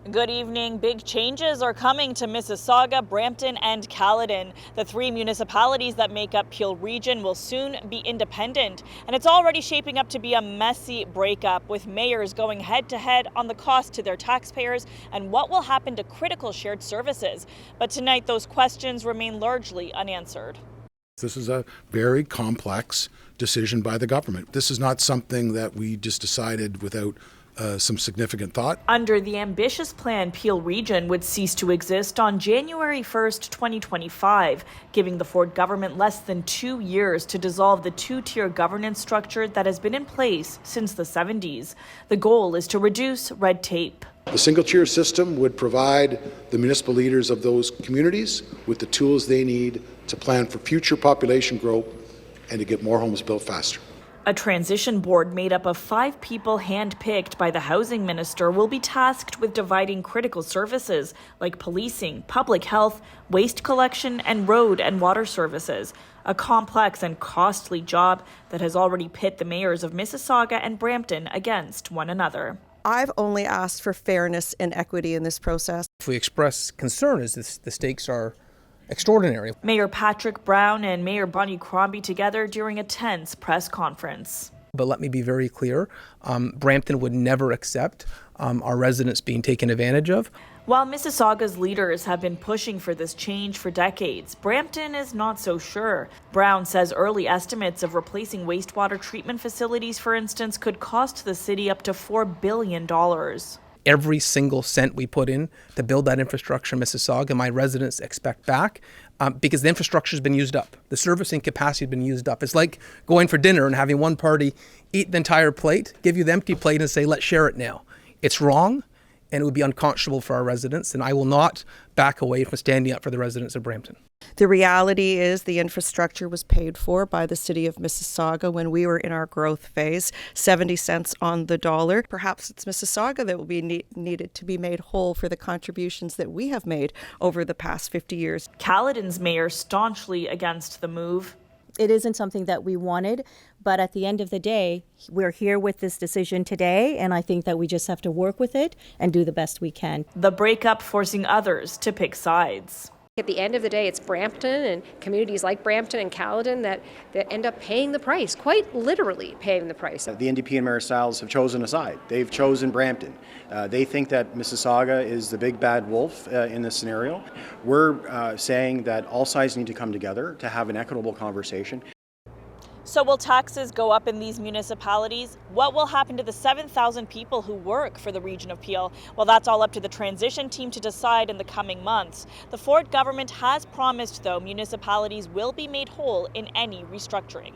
Good evening. Big changes are coming to Mississauga, Brampton and Caledon. The three municipalities that make up Peel Region will soon be independent, and it's already shaping up to be a messy breakup, with mayors going head-to-head on the cost to their taxpayers and what will happen to critical shared services. But tonight, those questions remain largely unanswered. This is a very complex decision by the government. This is not something that we just decided without some significant thought. Under the ambitious plan, Peel Region would cease to exist on January 1st, 2025, giving the Ford government less than 2 years to dissolve the two-tier governance structure that has been in place since the 70s. The goal is to reduce red tape. The single-tier system would provide the municipal leaders of those communities with the tools they need to plan for future population growth and to get more homes built faster. A transition board made up of 5 people handpicked by the housing minister will be tasked with dividing critical services like policing, public health, waste collection, and road and water services. A complex and costly job that has already pit the mayors of Mississauga and Brampton against one another. I've only asked for fairness and equity in this process. If we express concern, is the stakes are extraordinary. Mayor Patrick Brown and Mayor Bonnie Crombie together during a tense press conference. But let me be very clear, Brampton would never accept our residents being taken advantage of. While Mississauga's leaders have been pushing for this change for decades, Brampton is not so sure. Brown says early estimates of replacing wastewater treatment facilities, for instance, could cost the city up to $4 billion. Every single cent we put in to build that infrastructure in Mississauga, my residents expect back because the infrastructure has been used up. The servicing capacity has been used up. It's like going for dinner and having one party eat the entire plate, give you the empty plate and say, let's share it now. It's wrong, and it would be unconscionable for our residents, and I will not back away from standing up for the residents of Brampton. The reality is the infrastructure was paid for by the city of Mississauga when we were in our growth phase, 70 cents on the dollar. Perhaps it's Mississauga that will be needed to be made whole for the contributions that we have made over the past 50 years. Caledon's mayor staunchly against the move. It isn't something that we wanted, but at the end of the day, we're here with this decision today, and I think that we just have to work with it and do the best we can. The breakup forcing others to pick sides. At the end of the day, it's Brampton and communities like Brampton and Caledon that end up paying the price, quite literally paying the price. The NDP and Mayor Stiles have chosen a side. They've chosen Brampton. They think that Mississauga is the big bad wolf in this scenario. We're saying that all sides need to come together to have an equitable conversation. So will taxes go up in these municipalities? What will happen to the 7,000 people who work for the region of Peel? Well, that's all up to the transition team to decide in the coming months. The Ford government has promised, though, municipalities will be made whole in any restructuring.